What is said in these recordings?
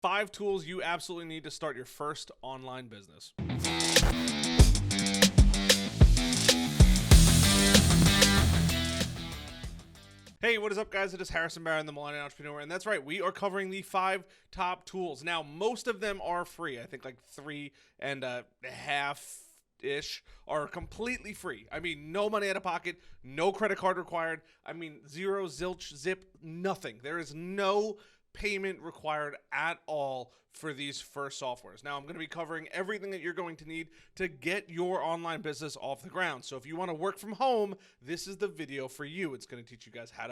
5 tools you absolutely need to start your first online business. Hey, what is up, guys? It is Harrison Barron, the Millennial Entrepreneur, and that's right, we are covering the 5 top tools. Now, most of them are free. I think like 3.5-ish are completely free. I mean, no money out of pocket, no credit card required. I mean, zero, zilch, zip, nothing. There is no payment required at all for these first softwares. Now, I'm going to be covering everything that you're going to need to get your online business off the ground. So if you want to work from home, this is the video for you. It's going to teach you guys how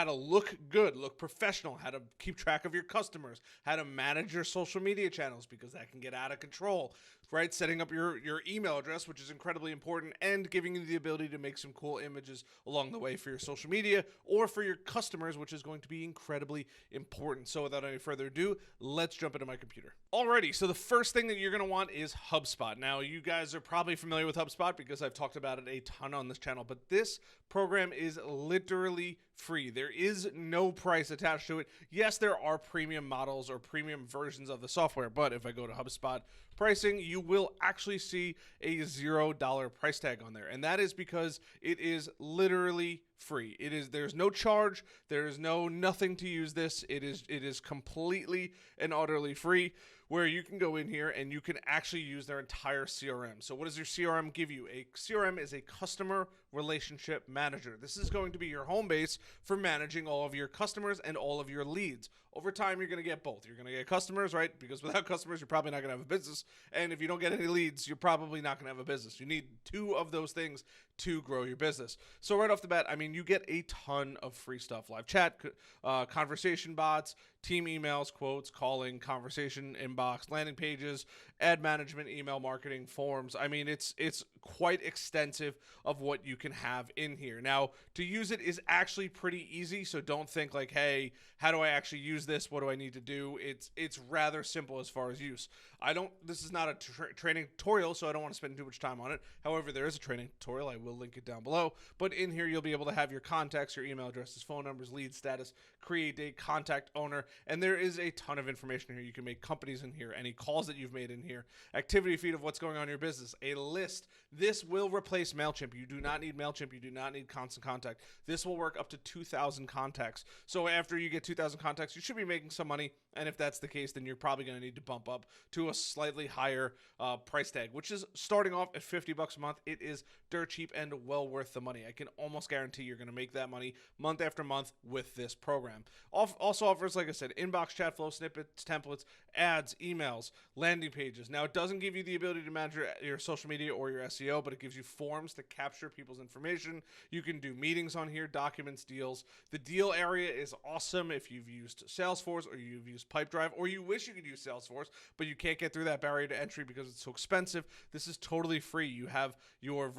to look good, look professional, how to keep track of your customers, how to manage your social media channels, because that can get out of control, right? Setting up your email address, which is incredibly important, and giving you the ability to make some cool images along the way for your social media or for your customers, which is going to be incredibly important. So without any further ado, let's jump into my computer. Alrighty, so the first thing that you're going to want is HubSpot. Now, you guys are probably familiar with HubSpot because I've talked about it a ton on this channel, but this program is literally free. There is no price attached to it. Yes, there are premium models or premium versions of the software, but if I go to HubSpot pricing, you will actually see a $0 price tag on there. And that is because it is literally free. There's no charge, there's nothing to use this. It is completely and utterly free, where you can go in here and you can actually use their entire CRM. So what does your CRM give you? A CRM is a customer relationship manager. This is going to be your home base for managing all of your customers and all of your leads. Over time, you're going to get both. You're going to get customers, right? Because without customers, you're probably not going to have a business. And if you don't get any leads, you're probably not going to have a business. You need 2 of those things to grow your business. So right off the bat, I mean, you get a ton of free stuff: live chat, conversation bots, team emails, quotes, calling, conversation inbox, landing pages, ad management, email marketing, forms. I mean, it's quite extensive of what you can have in here. Now, to use it is actually pretty easy, so don't think like, hey, how do I actually use this? What do I need to do? It's rather simple as far as use. This is not a training tutorial, so I don't want to spend too much time on it. However, there is a training tutorial. I will link it down below. But in here, you'll be able to have your contacts, your email addresses, phone numbers, lead status, create date, contact owner, and there is a ton of information here. You can make companies in here, any calls that you've made in here, activity feed of what's going on in your business, a list. This will replace MailChimp. You do not need MailChimp. You do not need Constant Contact. This will work up to 2,000 contacts. So after you get 2,000 contacts, you should be making some money. And if that's the case, then you're probably going to need to bump up to a slightly higher price tag, which is starting off at $50 a month. It is dirt cheap and well worth the money. I can almost guarantee you're going to make that money month after month with this program. Also offers, like I said, inbox chat flow, snippets, templates, ads, emails, landing pages. Now, it doesn't give you the ability to manage your social media or your SEO, but it gives you forms to capture people's information. You can do meetings on here, documents, deals. The deal area is awesome if you've used Salesforce or you've used Pipedrive, or you wish you could use Salesforce, but you can't get through that barrier to entry because it's so expensive. This is totally free. You have your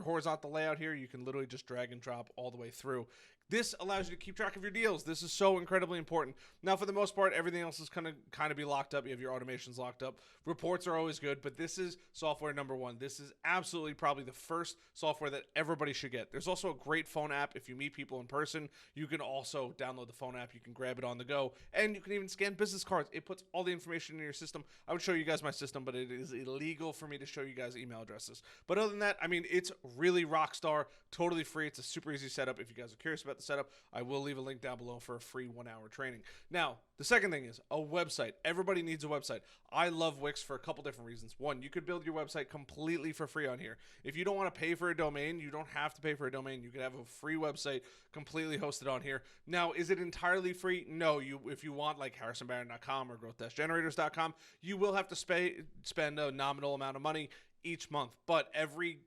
horizontal layout here. You can literally just drag and drop all the way through. This allows you to keep track of your deals. This is so incredibly important. Now, for the most part, everything else is kind of be locked up. You have your automations locked up. Reports are always good, but this is software number 1. This is absolutely probably the first software that everybody should get. There's also a great phone app. If you meet people in person, you can also download the phone app. You can grab it on the go, and you can even scan business cards. It puts all the information in your system. I would show you guys my system, but it is illegal for me to show you guys email addresses. But other than that, I mean, it's really rock star, totally free. It's a super easy setup. If you guys are curious about the setup, I will leave a link down below for a free 1-hour training. Now, the second thing is a website. Everybody needs a website. I love Wix for a couple different reasons. One, you could build your website completely for free on here. If you don't want to pay for a domain, you don't have to pay for a domain. You could have a free website completely hosted on here. Now, is it entirely free? No. If you want like harrisonbarron.com or growth-generators.com, you will have to spend a nominal amount of money each month. But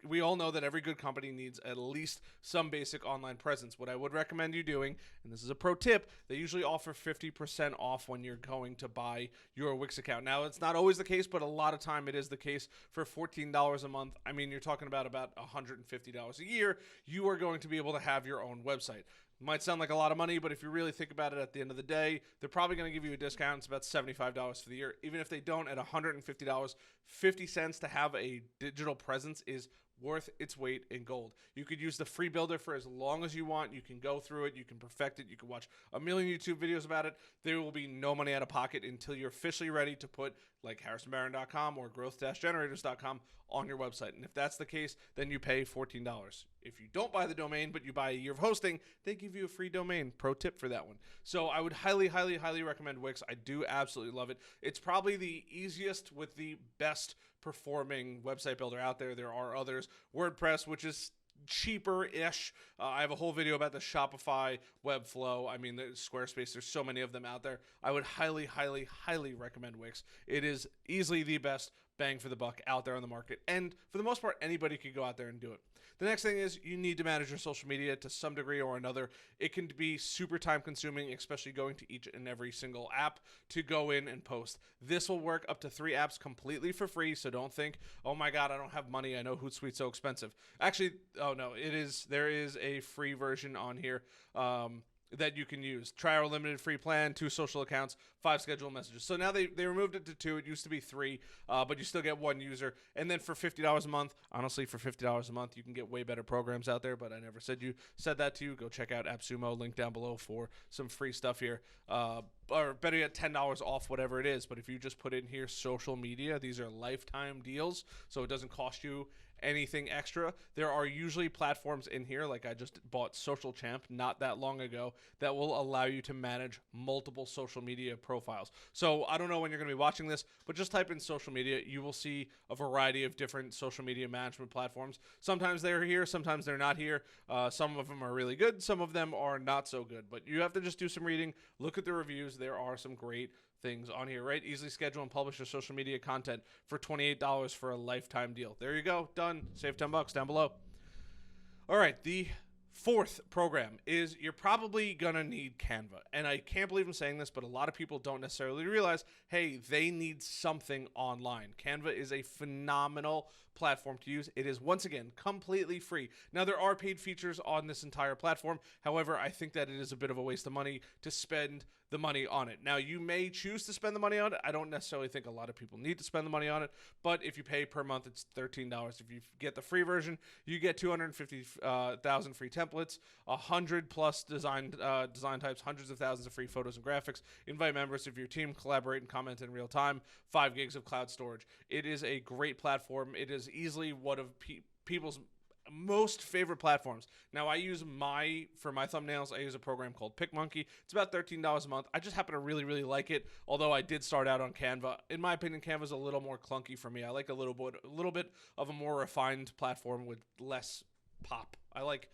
we all know that every good company needs at least some basic online presence. What I would recommend you doing, and this is a pro tip, they usually offer 50% off when you're going to buy your Wix account. Now, it's not always the case, but a lot of time it is the case. For $14 a month, I mean, you're talking about $150 a year, you are going to be able to have your own website. Might sound like a lot of money, but if you really think about it, at the end of the day, they're probably going to give you a discount. It's about $75 for the year. Even if they don't, at $150, 50 cents to have a digital presence is worth its weight in gold. You could use the free builder for as long as you want. You can go through it. You can perfect it. You can watch a million YouTube videos about it. There will be no money out of pocket until you're officially ready to put like harrisonbarron.com or growth-generators.com on your website. And if that's the case, then you pay $14. If you don't buy the domain, but you buy a year of hosting, they give you a free domain. Pro tip for that one. So I would highly, highly, highly recommend Wix. I do absolutely love it. It's probably the easiest with the best performing website builder out there. There are others. WordPress, which is cheaper-ish. I have a whole video about the Shopify Webflow. I mean, the Squarespace, there's so many of them out there. I would highly, highly, highly recommend Wix. It is easily the best bang for the buck out there on the market. And for the most part, anybody could go out there and do it. The next thing is you need to manage your social media to some degree or another. It can be super time consuming, especially going to each and every single app to go in and post. This will work up to 3 apps completely for free. So don't think, oh my God, I don't have money. I know Hootsuite's so expensive. Actually, oh no, there is a free version on here. That you can use. Try our limited free plan, 2 social accounts, 5 scheduled messages. So now they removed it to 2. It used to be 3, but you still get 1 user. And then for $50 a month, honestly, for $50 a month, you can get way better programs out there, but I never said that to you. Go check out AppSumo, link down below for some free stuff here. Or better yet, $10 off whatever it is. But if you just put in here social media, these are lifetime deals, so it doesn't cost you anything extra. There are usually platforms in here, like I just bought Social Champ not that long ago, that will allow you to manage multiple social media profiles. So I don't know when you're going to be watching this, but just type in social media. You will see a variety of different social media management platforms. Sometimes they're here, sometimes they're not here. Some of them are really good, some of them are not so good, but you have to just do some reading, look at the reviews. There are some great things on here, right? Easily schedule and publish your social media content for $28 for a lifetime deal. There you go. Done. Save $10 down below. All right. The 4th program is you're probably going to need Canva. And I can't believe I'm saying this, but a lot of people don't necessarily realize, hey, they need something online. Canva is a phenomenal platform to use. It is, once again, completely free. Now, there are paid features on this entire platform. However, I think that it is a bit of a waste of money to spend the money on it. Now, you may choose to spend the money on it. I don't necessarily think a lot of people need to spend the money on it, but if you pay per month, it's $13. If you get the free version, you get 250,000 free templates, 100 plus design types, hundreds of thousands of free photos and graphics, invite members of your team, collaborate and comment in real time, 5 gigs of cloud storage. It is a great platform. It is easily one of people's most favorite platforms. Now, for my thumbnails, I use a program called PicMonkey. It's about $13 a month. I just happen to really, really like it, although I did start out on Canva. In my opinion, Canva is a little more clunky for me. I like a little bit of a more refined platform with less pop. I like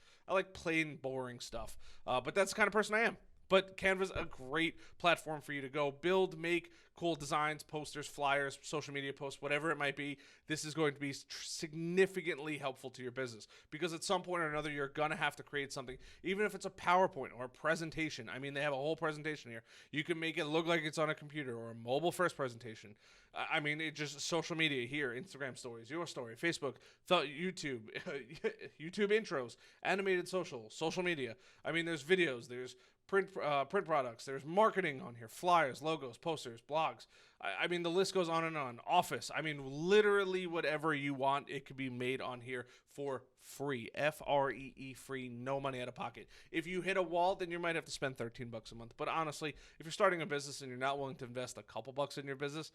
plain, boring stuff, but that's the kind of person I am. But Canva's a great platform for you to go build, make cool designs, posters, flyers, social media posts, whatever it might be. This is going to be significantly helpful to your business because at some point or another, you're going to have to create something, even if it's a PowerPoint or a presentation. I mean, they have a whole presentation here. You can make it look like it's on a computer or a mobile-first presentation. I mean, it just social media here, Instagram stories, your story, Facebook, YouTube, YouTube intros, animated social media. I mean, there's videos, there's print products, there's marketing on here, flyers, logos, posters, blogs. I mean, the list goes on and on. Office. I mean, literally whatever you want, it could be made on here for free. Free, free, no money out of pocket. If you hit a wall, then you might have to spend $13 a month. But honestly, if you're starting a business and you're not willing to invest a couple bucks in your business,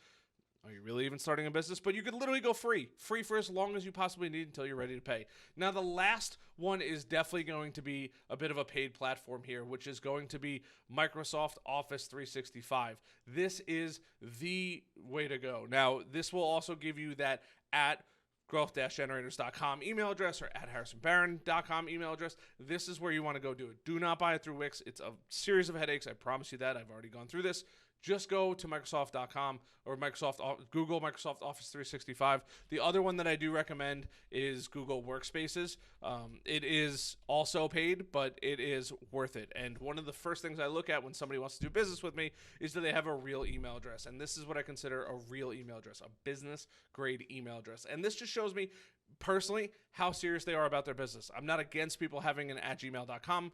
are you really even starting a business? But you could literally go free for as long as you possibly need until you're ready to pay. Now, the last one is definitely going to be a bit of a paid platform here, which is going to be Microsoft Office 365. This is the way to go. Now, this will also give you that at growth-generators.com email address or at harrisonbarron.com email address. This is where you want to go do it. Do not buy it through Wix. It's a series of headaches. I promise you that. I've already gone through this. Just go to Microsoft.com or Google Microsoft Office 365. The other one that I do recommend is Google Workspaces. It is also paid, but it is worth it. And one of the first things I look at when somebody wants to do business with me is do they have a real email address? And this is what I consider a real email address, a business-grade email address. And this just shows me personally how serious they are about their business. I'm not against people having an @gmail.com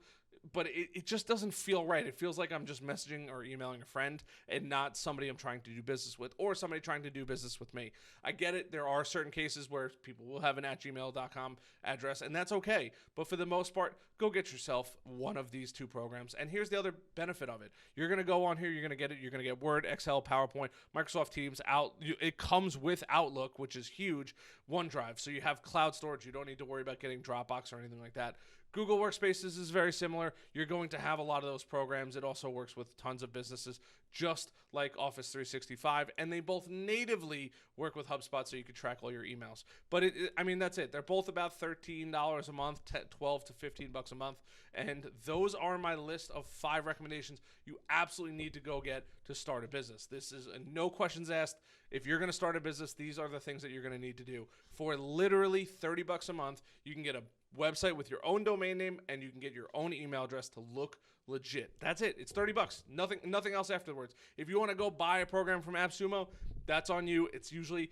but it just doesn't feel right. It feels like I'm just messaging or emailing a friend and not somebody I'm trying to do business with or somebody trying to do business with me. I get it. There are certain cases where people will have an @gmail.com address, and that's okay. But for the most part, go get yourself one of these two programs. And here's the other benefit of it. You're going to go on here. You're going to get it. You're going to get Word, Excel, PowerPoint, Microsoft Teams. It comes with Outlook, which is huge, OneDrive. So you have cloud storage. You don't need to worry about getting Dropbox or anything like that. Google Workspaces is very similar. You're going to have a lot of those programs. It also works with tons of businesses, just like Office 365, and they both natively work with HubSpot so you can track all your emails. But I mean, that's it. They're both about $13 a month, $12 to $15 a month, and those are my list of 5 recommendations you absolutely need to go get to start a business. This is no questions asked. If you're going to start a business, these are the things that you're going to need to do. For literally $30 a month, you can get a website with your own domain name, and you can get your own email address to look legit. That's it. It's $30. Nothing else afterwards. If you want to go buy a program from AppSumo, that's on you. It's usually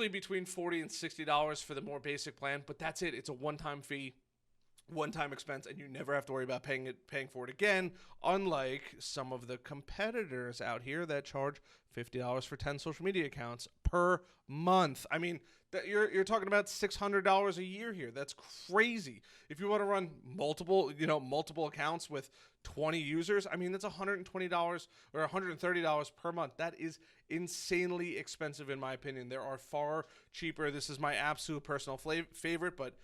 between $40 and $60 for the more basic plan, but that's it. It's a one-time fee, one-time expense, and you never have to worry about paying for it again, unlike some of the competitors out here that charge $50 for 10 social media accounts per month. I mean, you're talking about $600 a year here. That's crazy. If you want to run multiple accounts with 20 users, I mean, that's $120 or $130 per month. That is insanely expensive in my opinion. There are far cheaper. This is my absolute personal favorite, but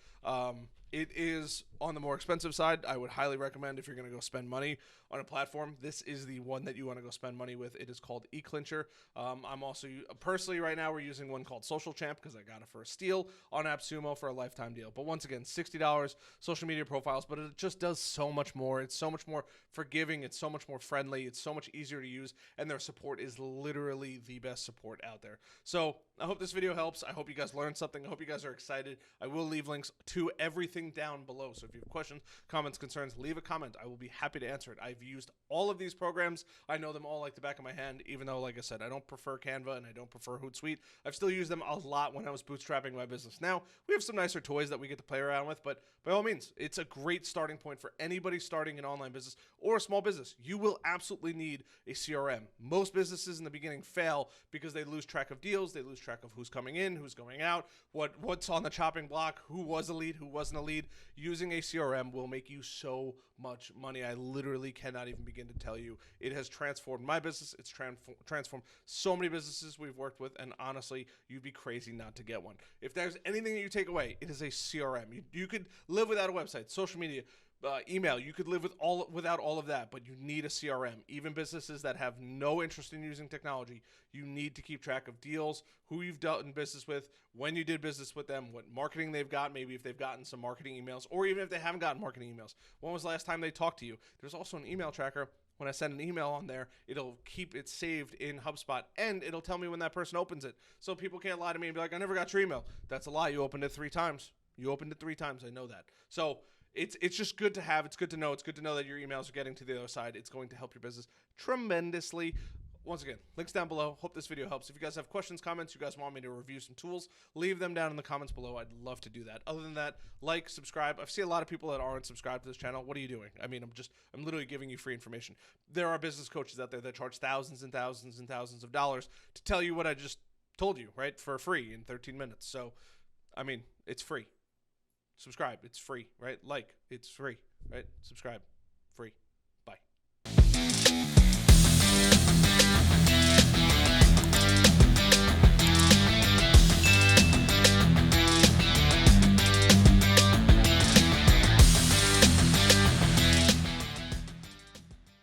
it is on the more expensive side. I would highly recommend if you're going to go spend money on a platform, this is the one that you want to go spend money with. It is called eClincher. I'm also personally right now we're using one called Social Champ because I got it for a steal on AppSumo for a lifetime deal. But once again, $60 social media profiles, but it just does so much more. It's so much more forgiving. It's so much more friendly. It's so much easier to use, and their support is literally the best support out there. So I hope this video helps. I hope you guys learned something. I hope you guys are excited. I will leave links to everything down below. So if you have questions, comments, concerns, leave a comment. I will be happy to answer it. I've used all of these programs. I know them all like the back of my hand, even though, like I said, I don't prefer Canva and I don't prefer Hootsuite. I've still used them a lot when I was bootstrapping my business. Now, we have some nicer toys that we get to play around with, but by all means, it's a great starting point for anybody starting an online business or a small business. You will absolutely need a CRM. Most businesses in the beginning fail because they lose track of deals, they lose track of who's coming in, who's going out, what's on the chopping block, who was a lead, who wasn't a lead. Using a CRM will make you so much money. I literally cannot even begin to tell you. It has transformed my business. It's transformed so many businesses we've worked with, and honestly, you'd be crazy not to get one. If there's anything that you take away, it is a CRM. You could live without a website, social media, email. You could live without all of that, but you need a CRM. Even businesses that have no interest in using technology, you need to keep track of deals, who you've done business with, when you did business with them, what marketing they've got, maybe if they've gotten some marketing emails, or even if they haven't gotten marketing emails. When was the last time they talked to you? There's also an email tracker. When I send an email on there, it'll keep it saved in HubSpot, and it'll tell me when that person opens it. So people can't lie to me and be like, I never got your email. That's a lie. You opened it 3 times. You opened it 3 times. I know that. So it's just good to have. It's good to know. It's good to know that your emails are getting to the other side. It's going to help your business tremendously. Once again, links down below. Hope this video helps. If you guys have questions, comments, you guys want me to review some tools, leave them down in the comments below. I'd love to do that. Other than that, like, subscribe. I've seen a lot of people that aren't subscribed to this channel. What are you doing? I mean, I'm literally giving you free information. There are business coaches out there that charge thousands and thousands and thousands of dollars to tell you what I just told you, right? For free in 13 minutes. So, I mean, it's free. Subscribe. It's free, right? Like, it's free, right? Subscribe. Free.